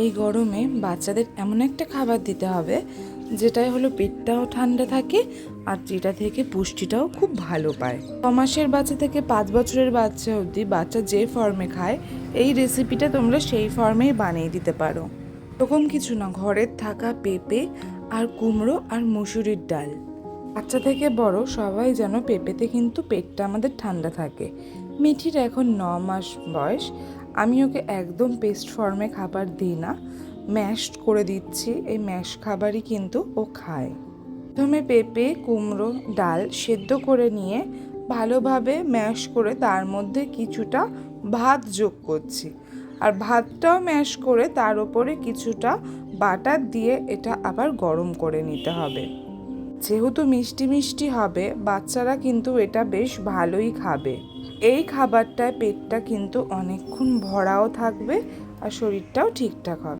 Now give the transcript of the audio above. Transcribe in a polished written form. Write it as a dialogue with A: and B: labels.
A: এই গরমে বাচ্চাদের এমন একটা খাবার দিতে হবে যেটাই হলো পেটটাও ঠান্ডা থাকে আর যেটা থেকে পুষ্টিটাও খুব ভালো পায়। 6 মাসের বাচ্চা থেকে 5 বছরের বাচ্চা অবধি বাচ্চা যে ফর্মে খায় এই রেসিপিটা তোমরা সেই ফর্মেই বানিয়ে দিতে পারো। এরকম কিছু না, ঘরের থাকা পেঁপে আর কুমড়ো আর মুসুরির ডাল। বাচ্চা থেকে বড় সবাই যেন পেঁপেতে কিন্তু পেটটা আমাদের ঠান্ডা থাকে। মিঠির এখন 9 মাস বয়স। আমি ওকে একদম পেস্ট ফর্মে খাবার দিই না, ম্যাশড করে দিচ্ছি। এই ম্যাশ খাবারই কিন্তু ও খায়। প্রথমে পেঁপে কুমড়ো ডাল সেদ্ধ করে নিয়ে ভালোভাবে ম্যাশ করে তার মধ্যে কিছুটা ভাত যোগ করছি, আর ভাতটাও ম্যাশ করে তার উপরে কিছুটা বাটার দিয়ে এটা আবার গরম করে নিতে হবে। যেহেতু মিষ্টি মিষ্টি হবে, বাচ্চারা কিন্তু এটা বেশ ভালোই খাবে। এই খাবারটায় পেটটা কিন্তু অনেকক্ষণ ভরাও থাকবে আর শরীরটাও ঠিকঠাক হবে।